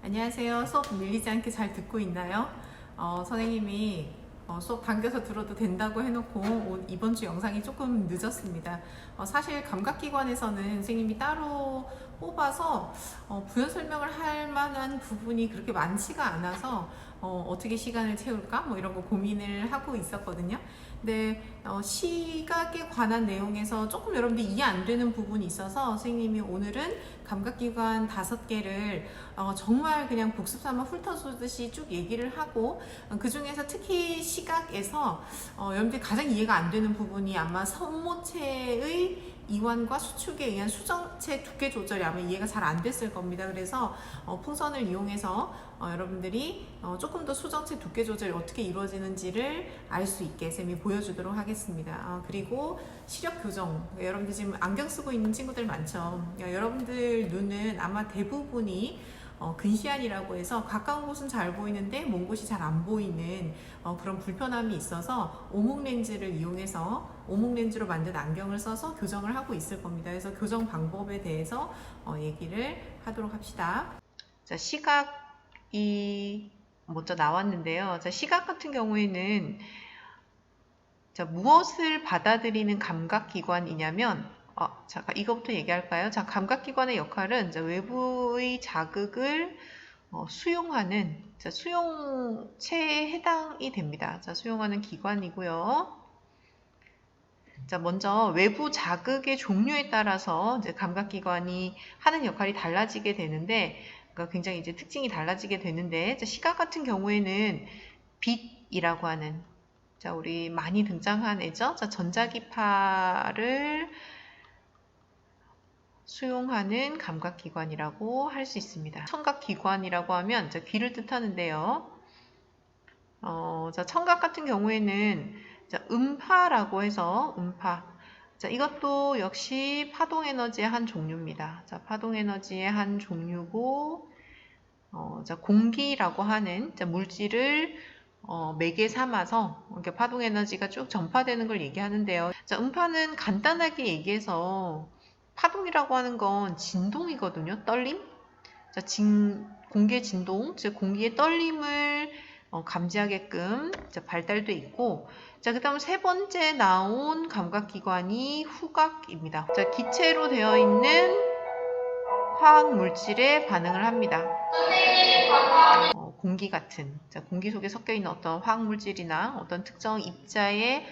안녕하세요. 수업 밀리지 않게 잘 듣고 있나요? 선생님이 수업 당겨서 들어도 된다고 해놓고 이번 주 영상이 조금 늦었습니다. 사실 감각기관에서는 선생님이 따로 뽑아서 부연 설명을 할 만한 부분이 그렇게 많지가 않아서 어떻게 시간을 채울까? 뭐 이런 거 고민을 하고 있었거든요. 근데 시각에 관한 내용에서 조금 여러분들 이해 안 되는 부분이 있어서 선생님이 오늘은 감각기관 5개를 정말 그냥 복습 삼아 훑어주듯이 쭉 얘기를 하고 그 중에서 특히 시각에서 여러분들이 가장 이해가 안 되는 부분이 아마 선모체의 이완과 수축에 의한 수정체 두께 조절이 아마 이해가 잘 안 됐을 겁니다. 그래서 풍선을 이용해서 여러분들이 조금 더 수정체 두께 조절이 어떻게 이루어지는지를 알 수 있게 쌤이 보여주도록 하겠습니다. 그리고 시력 교정, 여러분들 지금 안경 쓰고 있는 친구들 많죠. 여러분들 눈은 아마 대부분이 근시안이라고 해서 가까운 곳은 잘 보이는데 먼 곳이 잘 안 보이는 그런 불편함이 있어서 오목렌즈를 이용해서 오목렌즈로 만든 안경을 써서 교정을 하고 있을 겁니다. 그래서 교정 방법에 대해서 얘기를 하도록 합시다. 자, 시각이 먼저 나왔는데요. 자, 시각 같은 경우에는 자, 무엇을 받아들이는 감각기관이냐면 잠깐 이거부터 얘기할까요? 자, 감각기관의 역할은 자, 외부의 자극을 수용하는 자, 수용체에 해당이 됩니다. 자, 수용하는 기관이고요. 자, 먼저 외부 자극의 종류에 따라서 이제 감각기관이 하는 역할이 달라지게 되는데, 그러니까 굉장히 이제 특징이 달라지게 되는데, 자, 시각 같은 경우에는 빛이라고 하는 자, 우리 많이 등장한 애죠. 자, 전자기파를 수용하는 감각기관이라고 할 수 있습니다. 청각기관이라고 하면 자, 귀를 뜻하는데요. 자, 청각 같은 경우에는 자, 음파라고 해서 음파. 자, 이것도 역시 파동에너지의 한 종류입니다. 자, 파동에너지의 한 종류고, 자, 공기라고 하는 자, 물질을 매개 삼아서 이렇게 파동에너지가 쭉 전파되는 걸 얘기하는데요. 자, 음파는 간단하게 얘기해서 파동이라고 하는 건 진동이거든요. 떨림. 자, 공기의 진동, 즉 공기의 떨림을 감지하게끔 발달돼 있고, 자, 그 다음 세 번째 나온 감각기관이 후각입니다. 자, 기체로 되어 있는 화학 물질에 반응을 합니다. 공기 같은, 자, 공기 속에 섞여 있는 어떤 화학 물질이나 어떤 특정 입자의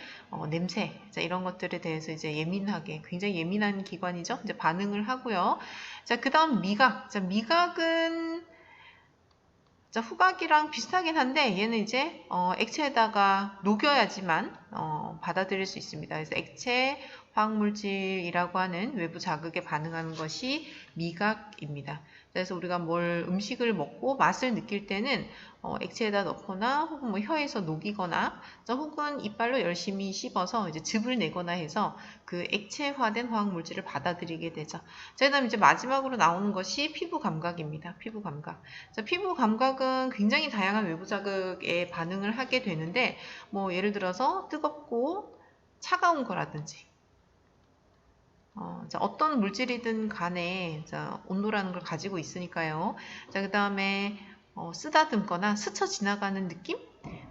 냄새, 자, 이런 것들에 대해서 이제 예민하게, 굉장히 예민한 기관이죠. 이제 반응을 하고요. 자, 그 다음 미각. 자, 미각은 자, 후각이랑 비슷하긴 한데 얘는 이제 액체에다가 녹여야지만 받아들일 수 있습니다. 그래서 액체, 화학물질이라고 하는 외부 자극에 반응하는 것이 미각입니다. 그래서 우리가 음식을 먹고 맛을 느낄 때는 액체에다 넣거나 혹은 뭐 혀에서 녹이거나 혹은 이빨로 열심히 씹어서 이제 즙을 내거나 해서 그 액체화된 화학물질을 받아들이게 되죠. 자, 그다음 이제 마지막으로 나오는 것이 피부 감각입니다. 피부 감각. 자, 피부 감각은 굉장히 다양한 외부 자극에 반응을 하게 되는데 뭐 예를 들어서 뜨겁고 차가운 거라든지 자, 어떤 물질이든 간에 자, 온도라는 걸 가지고 있으니까요. 자, 그 다음에 쓰다듬거나 스쳐 지나가는 느낌?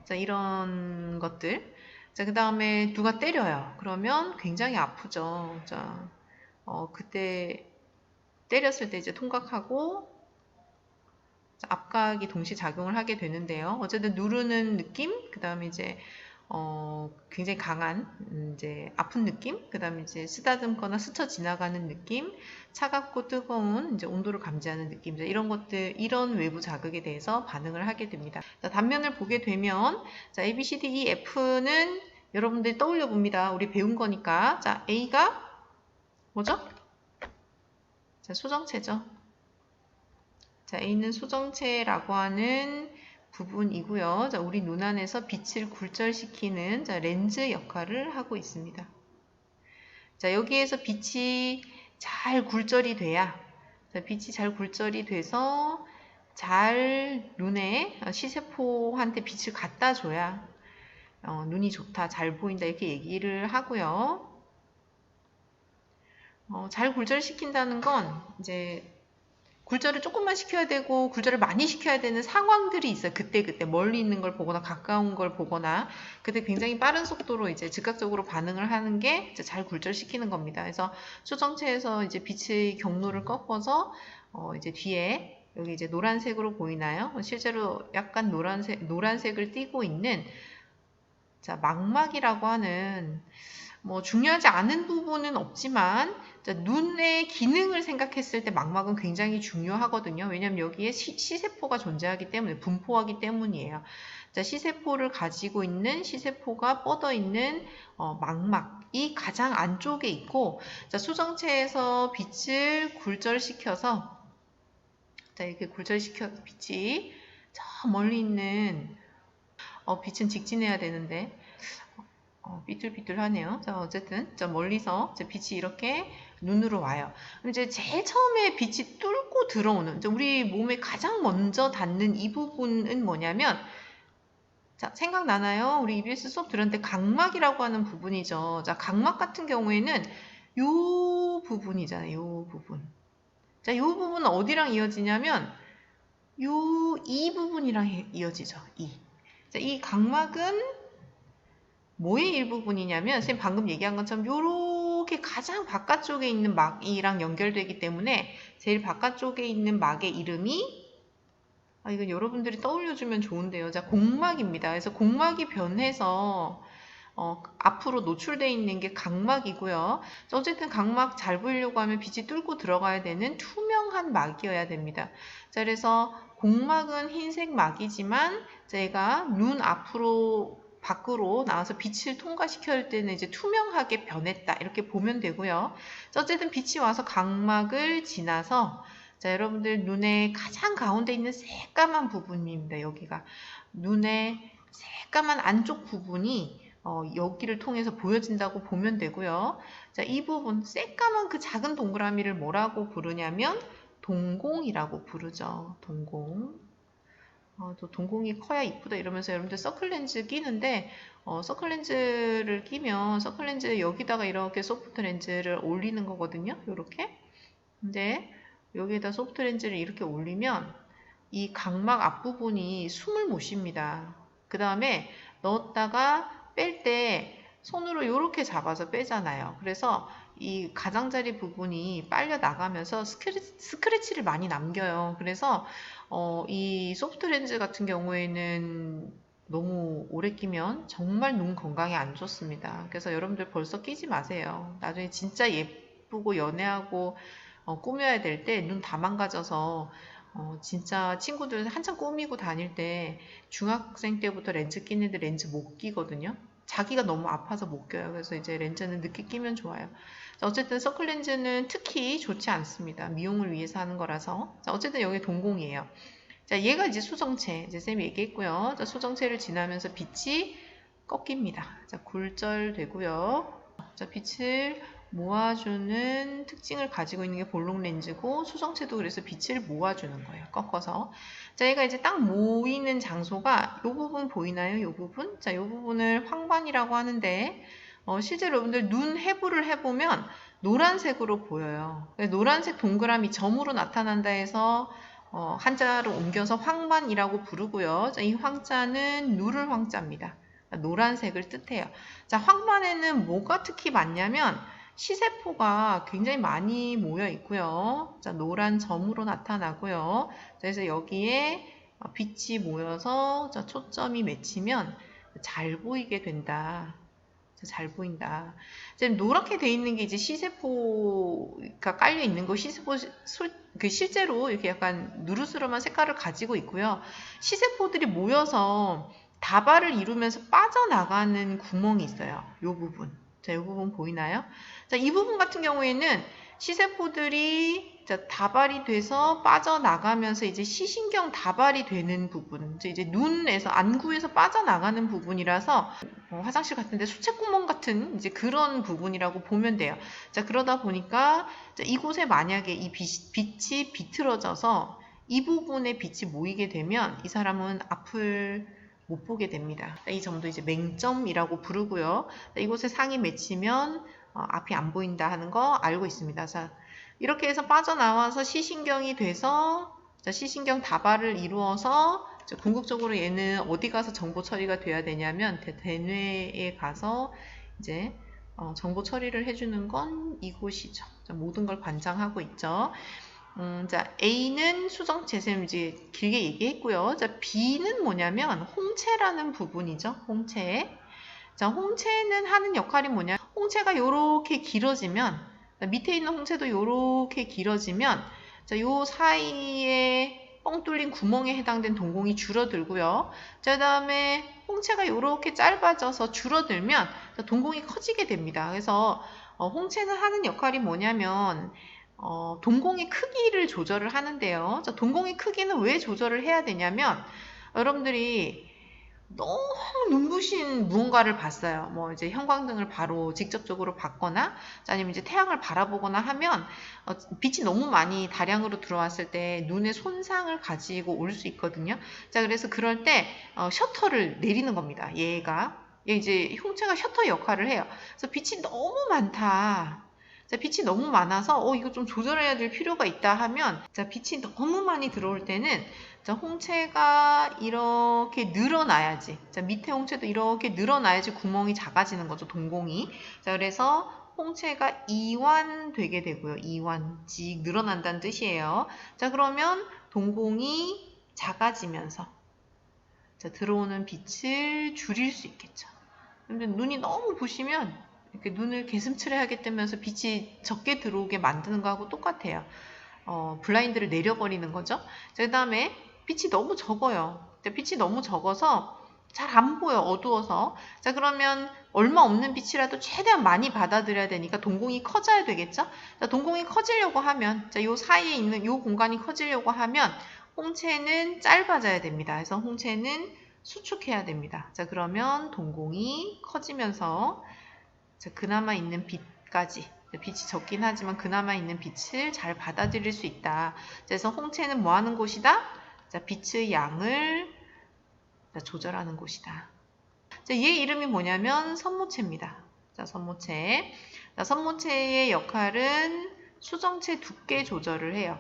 자, 이런 것들. 자, 그 다음에 누가 때려요. 그러면 굉장히 아프죠. 자, 그때 때렸을 때 이제 통각하고 압각이 동시 작용을 하게 되는데요. 어쨌든 누르는 느낌, 그 다음에 이제 굉장히 강한 이제 아픈 느낌, 그 다음에 이제 쓰다듬거나 스쳐 지나가는 느낌, 차갑고 뜨거운 이제 온도를 감지하는 느낌, 이런 것들, 이런 외부 자극에 대해서 반응을 하게 됩니다. 자, 단면을 보게 되면 자, A, B, C, D, E, F는 여러분들이 떠올려 봅니다. 우리 배운 거니까. 자, A가 뭐죠? 자, 소정체죠. 자, A는 소정체라고 하는 부분이고요. 자, 우리 눈 안에서 빛을 굴절시키는 자, 렌즈 역할을 하고 있습니다. 자, 여기에서 빛이 잘 굴절이 돼야 자, 빛이 잘 굴절이 돼서 잘 눈에 시세포한테 빛을 갖다 줘야 눈이 좋다, 잘 보인다 이렇게 얘기를 하고요. 잘 굴절시킨다는 건 이제 굴절을 조금만 시켜야 되고 굴절을 많이 시켜야 되는 상황들이 있어요. 그때 멀리 있는 걸 보거나 가까운 걸 보거나 그때 굉장히 빠른 속도로 이제 즉각적으로 반응을 하는 게 이제 잘 굴절시키는 겁니다. 그래서 수정체에서 이제 빛의 경로를 꺾어서 이제 뒤에 여기 이제 노란색으로 보이나요? 실제로 약간 노란색을 띠고 있는 자, 망막이라고 하는 뭐 중요하지 않은 부분은 없지만 자, 눈의 기능을 생각했을 때 망막은 굉장히 중요하거든요. 왜냐하면 여기에 시세포가 존재하기 때문에 분포하기 때문이에요. 자, 시세포를 가지고 있는 시세포가 뻗어 있는 망막이 가장 안쪽에 있고 자, 수정체에서 빛을 굴절시켜서 자, 이렇게 굴절시켜 빛이 저 멀리 있는 빛은 직진해야 되는데 삐뚤삐뚤하네요. 자, 어쨌든 저 멀리서 빛이 이렇게 눈으로 와요. 이제 제일 처음에 빛이 뚫고 들어오는 우리 몸에 가장 먼저 닿는 이 부분은 뭐냐면 자, 생각나나요? 우리 EBS 수업 들었는데 각막이라고 하는 부분이죠. 자, 각막 같은 경우에는 요 부분이잖아요. 요 부분. 자, 요 부분은 어디랑 이어지냐면 이 부분이랑 이어지죠. 자, 이 각막은 뭐의 일부분이냐면 선생님 방금 얘기한 것처럼 요렇게 가장 바깥쪽에 있는 막이랑 연결되기 때문에 제일 바깥쪽에 있는 막의 이름이 이건 여러분들이 떠올려주면 좋은데요. 자, 공막입니다. 그래서 공막이 변해서 앞으로 노출되어 있는 게 각막이고요. 어쨌든 각막 잘 보이려고 하면 빛이 뚫고 들어가야 되는 투명한 막이어야 됩니다. 자, 그래서 공막은 흰색 막이지만 제가 눈 앞으로 밖으로 나와서 빛을 통과시켜야 할 때는 이제 투명하게 변했다 이렇게 보면 되고요. 자, 어쨌든 빛이 와서 각막을 지나서 자, 여러분들 눈의 가장 가운데 있는 새까만 부분입니다. 여기가 눈의 새까만 안쪽 부분이 여기를 통해서 보여진다고 보면 되고요. 자, 이 부분 새까만 그 작은 동그라미를 뭐라고 부르냐면 동공이라고 부르죠. 동공. 또 동공이 커야 이쁘다 이러면서 여러분들 서클렌즈 끼는데 서클렌즈를 끼면 서클렌즈 여기다가 이렇게 소프트 렌즈를 올리는 거거든요. 이렇게. 근데 여기에다 소프트 렌즈를 이렇게 올리면 이 각막 앞부분이 숨을 못 쉽니다. 그 다음에 넣었다가 뺄 때 손으로 이렇게 잡아서 빼잖아요. 그래서 이 가장자리 부분이 빨려 나가면서 스크래치를 많이 남겨요. 그래서 이 소프트 렌즈 같은 경우에는 너무 오래 끼면 정말 눈 건강에 안 좋습니다. 그래서 여러분들 벌써 끼지 마세요. 나중에 진짜 예쁘고 연애하고 꾸며야 될 때 눈 다 망가져서 진짜 친구들 한참 꾸미고 다닐 때 중학생 때부터 렌즈 끼는 애들 렌즈 못 끼거든요. 자기가 너무 아파서 못 껴요. 그래서 이제 렌즈는 늦게 끼면 좋아요. 자, 어쨌든 서클렌즈는 특히 좋지 않습니다. 미용을 위해서 하는 거라서. 자, 어쨌든 여기 동공이에요. 자, 얘가 이제 수정체. 이제 쌤이 얘기했고요. 자, 수정체를 지나면서 빛이 꺾입니다. 자, 굴절되고요. 자, 빛을 모아주는 특징을 가지고 있는 게 볼록 렌즈고 수정체도 그래서 빛을 모아주는 거예요. 꺾어서. 자, 얘가 이제 딱 모이는 장소가 이 부분 보이나요? 이 부분? 자, 이 부분을 황반이라고 하는데 실제로 여러분들 눈 해부를 해보면 노란색으로 보여요. 노란색 동그라미 점으로 나타난다 해서 한자로 옮겨서 황반이라고 부르고요. 자, 이 황자는 누를 황자입니다. 노란색을 뜻해요. 자, 황반에는 뭐가 특히 많냐면 시세포가 굉장히 많이 모여 있고요. 자, 노란 점으로 나타나고요. 그래서 여기에 빛이 모여서 자, 초점이 맺히면 잘 보이게 된다. 잘 보인다. 지금 노랗게 돼 있는 게 이제 시세포가 깔려 있는 거, 시세포 실제로 이렇게 약간 누르스름한 색깔을 가지고 있고요. 시세포들이 모여서 다발을 이루면서 빠져나가는 구멍이 있어요. 이 부분. 자, 이 부분 보이나요? 자, 이 부분 같은 경우에는 시세포들이 다발이 돼서 빠져나가면서 이제 시신경 다발이 되는 부분, 이제 눈에서 안구에서 빠져나가는 부분이라서 화장실 같은데 수채구멍 같은 이제 그런 부분이라고 보면 돼요. 자, 그러다 보니까 이곳에 만약에 이 빛이 비틀어져서 이 부분에 빛이 모이게 되면 이 사람은 앞을 못 보게 됩니다. 이 점도 이제 맹점이라고 부르고요. 이곳에 상이 맺히면 앞이 안 보인다 하는 거 알고 있습니다. 자, 이렇게 해서 빠져나와서 시신경이 돼서 자, 시신경 다발을 이루어서 자, 궁극적으로 얘는 어디 가서 정보 처리가 돼야 되냐면 대뇌에 가서 이제 정보 처리를 해주는 건 이곳이죠. 자, 모든 걸 관장하고 있죠. 자, A는 수정체, 쌤 이제 길게 얘기했고요. 자, B는 뭐냐면 홍채라는 부분이죠. 홍채. 자, 홍채는 하는 역할이 뭐냐? 홍채가 요렇게 길어지면, 밑에 있는 홍채도 요렇게 길어지면, 자, 요 사이에 뻥 뚫린 구멍에 해당된 동공이 줄어들고요. 자, 그 다음에 홍채가 요렇게 짧아져서 줄어들면 동공이 커지게 됩니다. 그래서 홍채는 하는 역할이 뭐냐면 동공의 크기를 조절을 하는데요. 자, 동공의 크기는 왜 조절을 해야 되냐면 여러분들이 너무 눈부신 무언가를 봤어요. 뭐 이제 형광등을 바로 직접적으로 받거나 아니면 이제 태양을 바라보거나 하면 빛이 너무 많이 다량으로 들어왔을 때 눈의 손상을 가지고 올 수 있거든요. 자, 그래서 그럴 때 셔터를 내리는 겁니다. 얘가 이제 홍채가 셔터 역할을 해요. 그래서 빛이 너무 많다. 자, 빛이 너무 많아서 이거 좀 조절해야 될 필요가 있다 하면 자, 빛이 너무 많이 들어올 때는 자, 홍채가 이렇게 늘어나야지. 자, 밑에 홍채도 이렇게 늘어나야지 구멍이 작아지는 거죠. 동공이. 자, 그래서 홍채가 이완되게 되고요. 이완직 늘어난다는 뜻이에요. 자, 그러면 동공이 작아지면서 자, 들어오는 빛을 줄일 수 있겠죠. 근데 눈이 너무 부시면 이렇게 눈을 개슴츠레하게 뜨면서 빛이 적게 들어오게 만드는 거하고 똑같아요. 블라인드를 내려버리는 거죠. 자, 그 다음에 빛이 너무 적어요. 빛이 너무 적어서 잘 안 보여, 어두워서. 자, 그러면 얼마 없는 빛이라도 최대한 많이 받아들여야 되니까 동공이 커져야 되겠죠? 자, 동공이 커지려고 하면, 자, 요 사이에 있는 요 공간이 커지려고 하면 홍채는 짧아져야 됩니다. 그래서 홍채는 수축해야 됩니다. 자, 그러면 동공이 커지면서 자, 그나마 있는 빛까지 빛이 적긴 하지만 그나마 있는 빛을 잘 받아들일 수 있다. 그래서 홍채는 뭐 하는 곳이다? 자, 빛의 양을 조절하는 곳이다. 자, 얘 이름이 뭐냐면 선모체입니다. 자, 선모체. 자, 선모체의 역할은 수정체 두께 조절을 해요.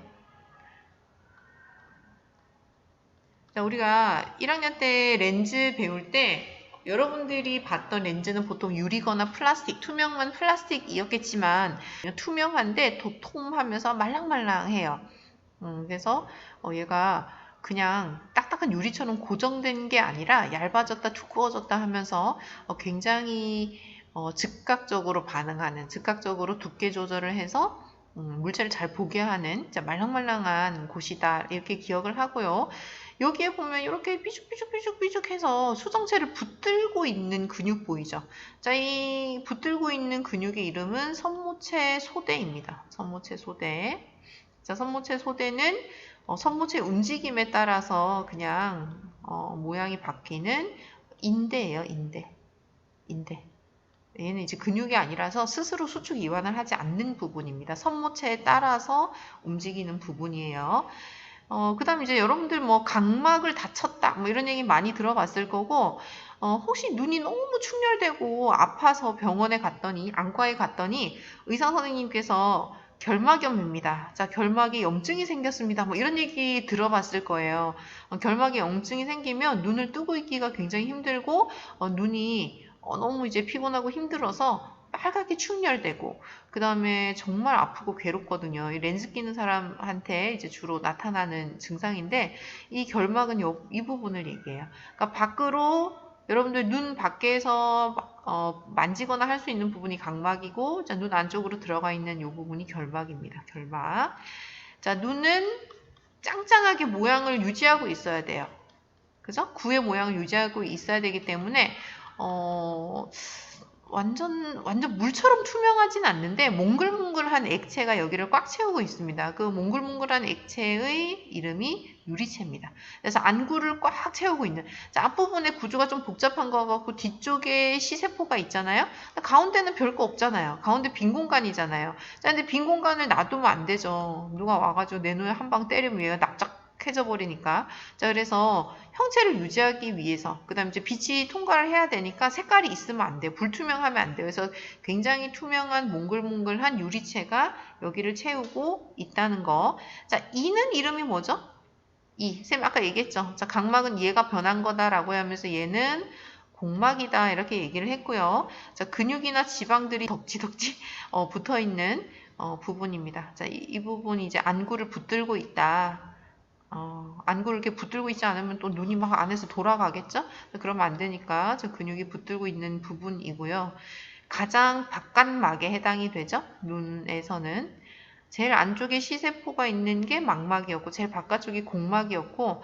자, 우리가 1학년 때 렌즈 배울 때 여러분들이 봤던 렌즈는 보통 유리거나 플라스틱, 투명한 플라스틱이었겠지만 투명한데 도톰하면서 말랑말랑해요. 그래서 얘가 그냥 딱딱한 유리처럼 고정된 게 아니라 얇아졌다 두꺼워졌다 하면서 굉장히 즉각적으로 반응하는, 즉각적으로 두께 조절을 해서 물체를 잘 보게 하는 말랑말랑한 곳이다. 이렇게 기억을 하고요. 여기에 보면 이렇게 삐죽삐죽 해서 수정체를 붙들고 있는 근육 보이죠? 자, 이 붙들고 있는 근육의 이름은 선모체 소대입니다. 선모체 소대. 자, 선모체 소대는 선모체 움직임에 따라서 그냥 모양이 바뀌는 인대예요. 인대. 얘는 이제 근육이 아니라서 스스로 수축 이완을 하지 않는 부분입니다. 선모체에 따라서 움직이는 부분이에요. 그 다음에 이제 여러분들 뭐 각막을 다쳤다 뭐 이런 얘기 많이 들어봤을 거고 혹시 눈이 너무 충혈되고 아파서 병원에 갔더니 안과에 갔더니 의사 선생님께서 결막염입니다. 자, 결막에 염증이 생겼습니다. 뭐 이런 얘기 들어봤을 거예요. 결막에 염증이 생기면 눈을 뜨고 있기가 굉장히 힘들고 눈이 너무 이제 피곤하고 힘들어서 빨갛게 충혈되고 그 다음에 정말 아프고 괴롭거든요. 이 렌즈 끼는 사람한테 이제 주로 나타나는 증상인데 이 결막은 이 부분을 얘기해요. 그러니까 밖으로 여러분들 눈 밖에서 만지거나 할 수 있는 부분이 각막이고 자, 눈 안쪽으로 들어가 있는 이 부분이 결막입니다. 결막. 자, 눈은 짱짱하게 모양을 유지하고 있어야 돼요. 그죠? 구의 모양을 유지하고 있어야 되기 때문에 완전 물처럼 투명하진 않는데 몽글몽글한 액체가 여기를 꽉 채우고 있습니다. 그 몽글몽글한 액체의 이름이 유리체입니다. 그래서 안구를 꽉 채우고 있는 자, 앞부분의 구조가 좀 복잡한 거 같고 뒤쪽에 시세포가 있잖아요. 가운데는 별거 없잖아요. 가운데 빈 공간이잖아요. 자, 근데 빈 공간을 놔두면 안 되죠. 누가 와가지고 내 눈에 한 방 때리면 얘가 납작 탁해져 버리니까. 자, 그래서 형체를 유지하기 위해서, 그 다음에 이제 빛이 통과를 해야 되니까 색깔이 있으면 안 돼요. 불투명하면 안 돼요. 그래서 굉장히 투명한 몽글몽글한 유리체가 여기를 채우고 있다는 거. 자, 이는 이름이 뭐죠? 쌤 아까 얘기했죠. 자, 각막은 얘가 변한 거다라고 하면서 얘는 공막이다 이렇게 얘기를 했고요. 자, 근육이나 지방들이 덕지덕지 붙어 있는 부분입니다. 자, 이 부분이 이제 안구를 붙들고 있다. 안구를 이렇게 붙들고 있지 않으면 또 눈이 막 안에서 돌아가겠죠? 그러면 안 되니까 저 근육이 붙들고 있는 부분이고요. 가장 바깥막에 해당이 되죠? 눈에서는. 제일 안쪽에 시세포가 있는 게 망막이었고 제일 바깥쪽이 공막이었고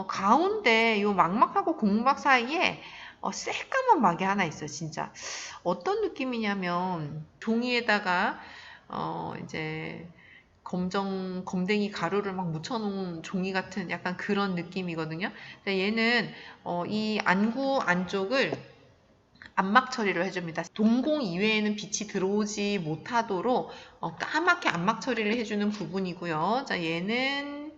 가운데 이 망막하고 공막 사이에 새까만 막이 하나 있어요. 진짜 어떤 느낌이냐면 종이에다가 이제 검댕이 가루를 막 묻혀놓은 종이 같은 약간 그런 느낌이거든요. 얘는 이 안구 안쪽을 안막 처리를 해줍니다. 동공 이외에는 빛이 들어오지 못하도록 까맣게 안막 처리를 해주는 부분이고요. 자, 얘는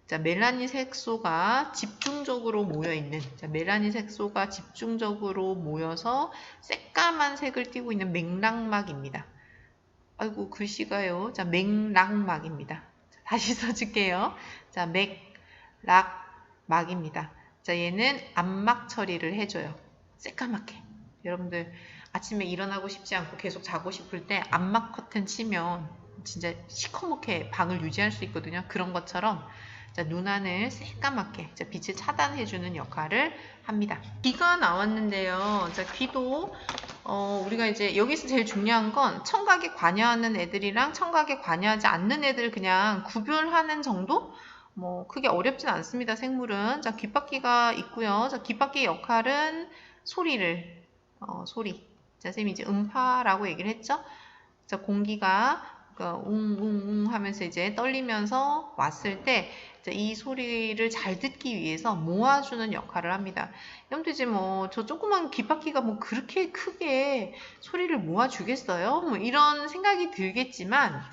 자, 멜라닌 색소가 집중적으로 모여있는, 자, 멜라닌 색소가 집중적으로 모여서 새까만 색을 띠고 있는 맥락막입니다. 아이고, 글씨가요. 자, 맥락막입니다. 다시 써줄게요. 자, 맥락막입니다. 자, 얘는 안막 처리를 해줘요. 새까맣게. 여러분들 아침에 일어나고 싶지 않고 계속 자고 싶을 때 안막 커튼 치면 진짜 시커멓게 방을 유지할 수 있거든요. 그런 것처럼 자, 눈 안을 새까맣게 자, 빛을 차단해주는 역할을 합니다. 귀가 나왔는데요. 자, 귀도 우리가 이제 여기서 제일 중요한 건 청각에 관여하는 애들이랑 청각에 관여하지 않는 애들 그냥 구별하는 정도? 뭐 크게 어렵진 않습니다. 생물은. 자, 귓바퀴가 있고요. 자, 귓바퀴의 역할은 소리를 소리. 자, 쌤이 이제 음파라고 얘기를 했죠? 자, 공기가 웅웅웅 하면서 이제 떨리면서 왔을 때 이 소리를 잘 듣기 위해서 모아주는 역할을 합니다. 여러분들 이제 뭐 저 조그만 귓바퀴가 뭐 그렇게 크게 소리를 모아주겠어요? 뭐 이런 생각이 들겠지만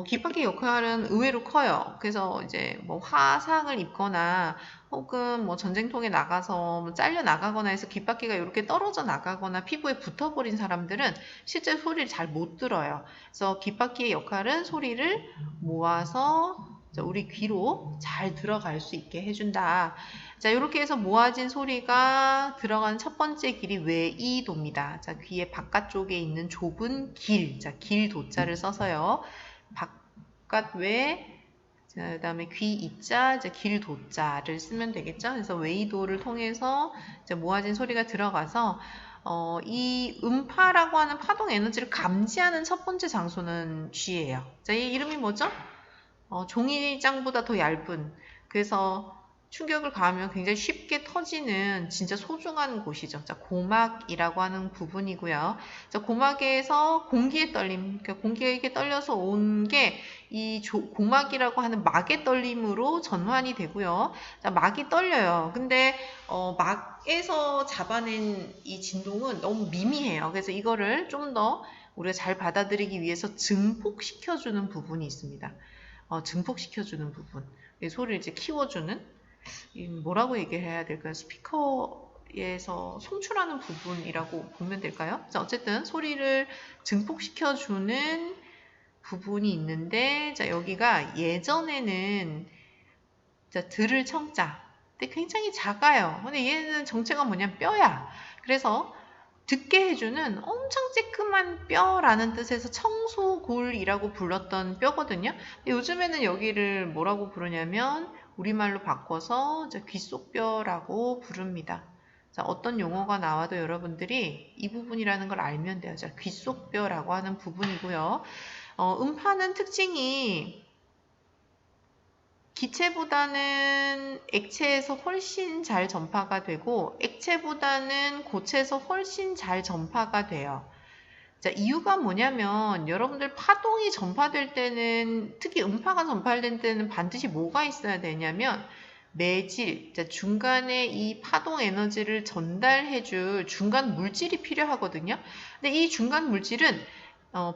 귓바퀴 역할은 의외로 커요. 그래서 이제 뭐 화상을 입거나 혹은 뭐 전쟁통에 나가서 뭐 잘려 나가거나 해서 귓바퀴가 이렇게 떨어져 나가거나 피부에 붙어버린 사람들은 실제 소리를 잘 못 들어요. 그래서 귓바퀴의 역할은 소리를 모아서 우리 귀로 잘 들어갈 수 있게 해준다. 자, 이렇게 해서 모아진 소리가 들어간 첫 번째 길이 외이도입니다. 자, 귀의 바깥쪽에 있는 좁은 길, 자, 길도자를 써서요. 바깥 외, 그 다음에 귀 이자, 이제 길도자를 쓰면 되겠죠. 그래서 외이도를 통해서 이제 모아진 소리가 들어가서 이 음파라고 하는 파동 에너지를 감지하는 첫 번째 장소는 쥐예요. 자, 이 이름이 뭐죠? 종이장보다 더 얇은, 그래서 충격을 가하면 굉장히 쉽게 터지는 진짜 소중한 곳이죠. 자, 고막이라고 하는 부분이고요. 자, 고막에서 공기의 떨림, 그러니까 공기가 이렇게 떨려서 온 게 이 고막이라고 하는 막의 떨림으로 전환이 되고요. 자, 막이 떨려요. 근데 막에서 잡아낸 이 진동은 너무 미미해요. 그래서 이거를 좀 더 우리가 잘 받아들이기 위해서 증폭시켜주는 부분이 있습니다. 증폭시켜주는 부분, 소리를 이제 키워주는, 뭐라고 얘기해야 될까요? 스피커에서 송출하는 부분이라고 보면 될까요? 자, 어쨌든 소리를 증폭시켜주는 부분이 있는데, 자, 여기가 예전에는 자, 들을 청자, 근데 굉장히 작아요. 근데 얘는 정체가 뭐냐면 뼈야. 그래서 듣게 해주는 엄청 쬐끄만 뼈라는 뜻에서 청소골이라고 불렀던 뼈거든요. 요즘에는 여기를 뭐라고 부르냐면 우리말로 바꿔서 귓속뼈라고 부릅니다. 자, 어떤 용어가 나와도 여러분들이 이 부분이라는 걸 알면 돼요. 자, 귓속뼈라고 하는 부분이고요. 음파는 특징이 기체보다는 액체에서 훨씬 잘 전파가 되고 액체보다는 고체에서 훨씬 잘 전파가 돼요. 자, 이유가 뭐냐면 여러분들 파동이 전파될 때는, 특히 음파가 전파될 때는 반드시 뭐가 있어야 되냐면 매질, 자, 중간에 이 파동 에너지를 전달해줄 중간 물질이 필요하거든요. 근데 이 중간 물질은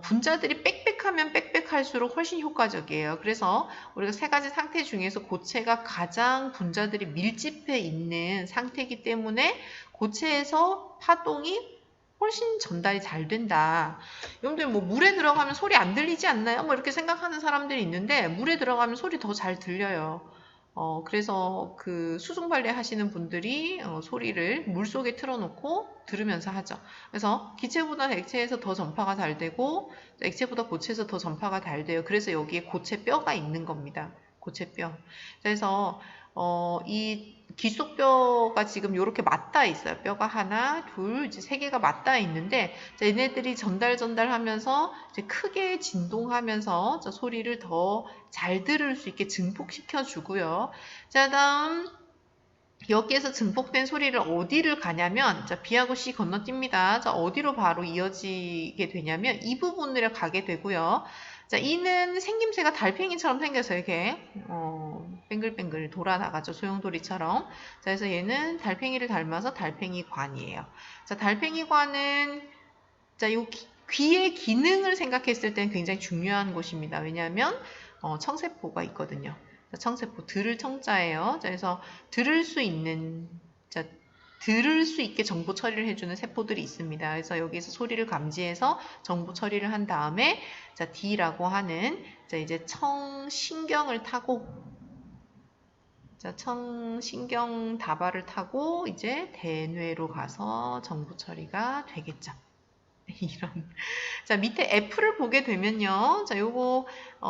분자들이 빽빽하면 빽빽할수록 훨씬 효과적이에요. 그래서 우리가 세 가지 상태 중에서 고체가 가장 분자들이 밀집해 있는 상태이기 때문에 고체에서 파동이 훨씬 전달이 잘 된다. 여러분들 뭐 물에 들어가면 소리 안 들리지 않나요? 뭐 이렇게 생각하는 사람들이 있는데 물에 들어가면 소리 더 잘 들려요. 그래서 그 수중발레 하시는 분들이 소리를 물속에 틀어놓고 들으면서 하죠. 그래서 기체보다 액체에서 더 전파가 잘 되고 액체보다 고체에서 더 전파가 잘 돼요. 그래서 여기에 고체뼈가 있는 겁니다. 고체뼈. 그래서 이 귀속뼈가 지금 이렇게 맞닿아 있어요. 뼈가 하나, 둘, 이제 세 개가 맞닿아 있는데 얘네들이 전달하면서 이제 크게 진동하면서 소리를 더 잘 들을 수 있게 증폭시켜 주고요. 자, 다음 여기에서 증폭된 소리를 어디를 가냐면 자, B하고 C 건너뜁니다. 자, 어디로 바로 이어지게 되냐면 이 부분으로 가게 되고요. 자, E는 생김새가 달팽이처럼 생겨서 이렇게 뱅글뱅글 돌아나가죠. 소용돌이처럼. 자, 그래서 얘는 달팽이를 닮아서 달팽이관이에요. 자, 달팽이관은 자, 이 귀의 기능을 생각했을 때는 굉장히 중요한 곳입니다. 왜냐하면 청세포가 있거든요. 청세포, 들을 청자예요. 그래서 들을 수 있는, 자, 들을 수 있게 정보 처리를 해주는 세포들이 있습니다. 그래서 여기서 소리를 감지해서 정보 처리를 한 다음에, 자, D라고 하는, 자, 이제 청신경을 타고, 자, 청신경 다발을 타고, 이제 대뇌로 가서 정보 처리가 되겠죠. 이런. 자, 밑에 F를 보게 되면요. 자, 요거,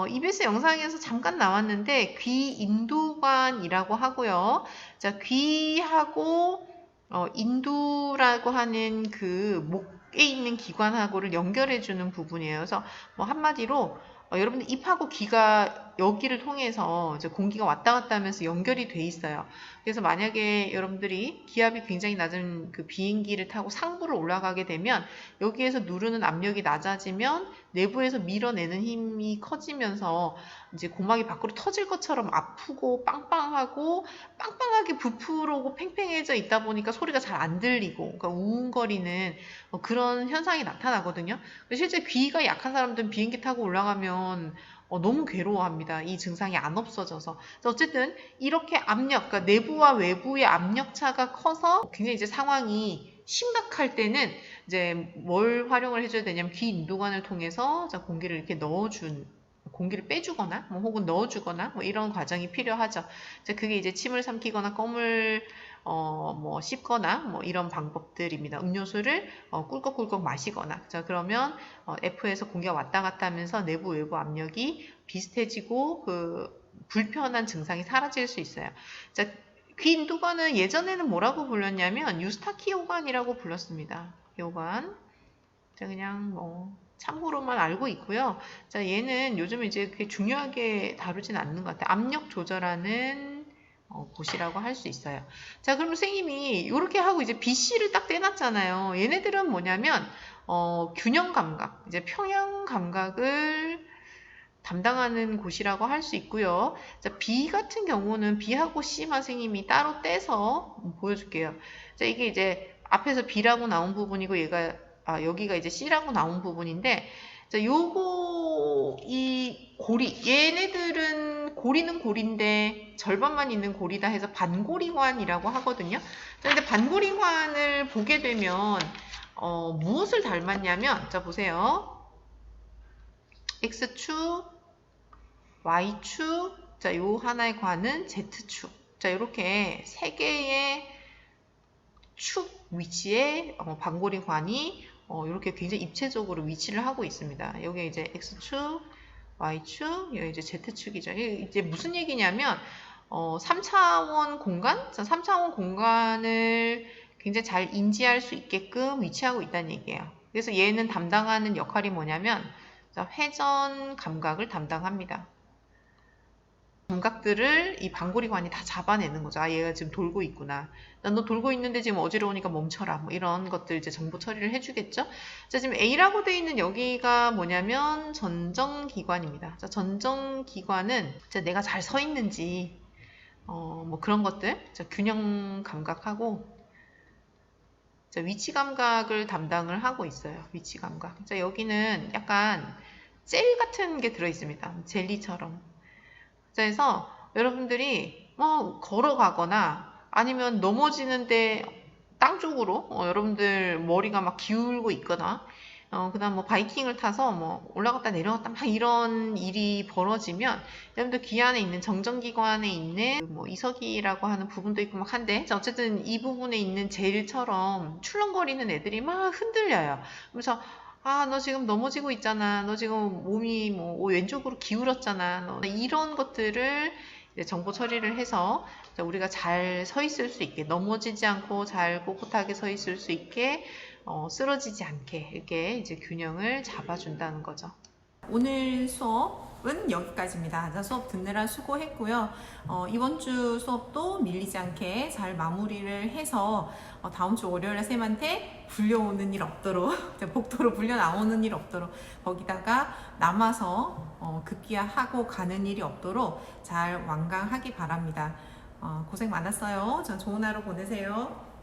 EBS 영상에서 잠깐 나왔는데, 귀 인두관이라고 하고요. 자, 귀하고, 인두라고 하는 그 목에 있는 기관하고를 연결해주는 부분이에요. 그래서 뭐 한마디로, 여러분들 입하고 귀가 여기를 통해서 이제 공기가 왔다 갔다 하면서 연결이 돼 있어요. 그래서 만약에 여러분들이 기압이 굉장히 낮은 그 비행기를 타고 상부를 올라가게 되면 여기에서 누르는 압력이 낮아지면 내부에서 밀어내는 힘이 커지면서 이제 고막이 밖으로 터질 것처럼 아프고 빵빵하게 부풀어오고 팽팽해져 있다 보니까 소리가 잘 안 들리고 그러니까 우웅거리는 그런 현상이 나타나거든요. 실제 귀가 약한 사람들은 비행기 타고 올라가면 너무 괴로워합니다. 이 증상이 안 없어져서. 어쨌든 이렇게 압력, 그러니까 내부와 외부의 압력차가 커서 굉장히 이제 상황이 심각할 때는 이제 뭘 활용을 해줘야 되냐면 귀 인도관을 통해서 공기를 이렇게 공기를 빼주거나 혹은 넣어주거나 이런 과정이 필요하죠. 그게 이제 침을 삼키거나 껌을 뭐 씹거나 이런 방법들입니다. 음료수를 꿀꺽꿀꺽 마시거나. 자, 그러면 F에서 공기가 왔다 갔다 하면서 내부 외부 압력이 비슷해지고 그 불편한 증상이 사라질 수 있어요. 자, 귀 인두관은 예전에는 뭐라고 불렀냐면 유스타키 호관이라고 불렀습니다. 호관. 자, 그냥 참고로만 알고 있고요. 자, 얘는 요즘 이제 그렇게 중요하게 다루진 않는 것 같아요. 압력 조절하는 곳이라고 할 수 있어요. 자, 그럼 선생님이 이렇게 하고 이제 BC를 딱 떼놨잖아요. 얘네들은 뭐냐면 균형 감각, 이제 평형 감각을 담당하는 곳이라고 할 수 있고요. 자, B 같은 경우는 B하고 C만 선생님이 따로 떼서 보여줄게요. 자, 이게 이제 앞에서 B라고 나온 부분이고 여기가 이제 C라고 나온 부분인데, 자, 이 고리, 얘네들은 고리는 고리인데 절반만 있는 고리다 해서 반고리관이라고 하거든요. 자, 근데 반고리관을 보게 되면 무엇을 닮았냐면, 자, 보세요. X축, Y축, 자, 요 하나의 관은 Z축. 자, 이렇게 세 개의 축 위치에 반고리관이 이렇게 굉장히 입체적으로 위치를 하고 있습니다. 여기 이제 X축, Y축, 여기 이제 Z축이죠. 이제 무슨 얘기냐면 3차원 공간? 자, 3차원 공간을 굉장히 잘 인지할 수 있게끔 위치하고 있다는 얘기예요. 그래서 얘는 담당하는 역할이 뭐냐면 자, 회전 감각을 담당합니다. 감각들을 이 반고리관이 다 잡아내는 거죠. 아, 얘가 지금 돌고 있구나. 너 돌고 있는데 지금 어지러우니까 멈춰라. 뭐 이런 것들 이제 정보 처리를 해주겠죠. 자, 지금 A라고 되어 있는 여기가 뭐냐면 전정기관입니다. 자, 전정기관은 내가 잘 서 있는지, 뭐 그런 것들. 자, 균형 감각하고, 위치 감각을 담당을 하고 있어요. 위치 감각. 자, 여기는 약간 젤 같은 게 들어있습니다. 젤리처럼. 그래서 여러분들이 걸어가거나 아니면 넘어지는데 땅 쪽으로 여러분들 머리가 막 기울고 있거나 그다음 뭐 바이킹을 타서 뭐 올라갔다 내려갔다 막 이런 일이 벌어지면 여러분들 귀 안에 있는 정전기관에 있는 뭐 이석이라고 하는 부분도 있고 막 한데 어쨌든 이 부분에 있는 젤처럼 출렁거리는 애들이 막 흔들려요. 그래서 너 지금 넘어지고 있잖아. 너 지금 몸이 뭐 왼쪽으로 기울었잖아. 너 이런 것들을 이제 정보 처리를 해서 우리가 잘 서 있을 수 있게 넘어지지 않고 잘 꼿꼿하게 서 있을 수 있게 쓰러지지 않게 이렇게 이제 균형을 잡아준다는 거죠. 오늘 수업은 여기까지입니다. 자, 수업 듣느라 수고했고요. 이번 주 수업도 밀리지 않게 잘 마무리를 해서 다음 주 월요일에 쌤한테 불려오는 일 없도록 복도로 불려 나오는 일 없도록 거기다가 남아서 급기야하고 가는 일이 없도록 잘 완강하기 바랍니다. 고생 많았어요. 전 좋은 하루 보내세요.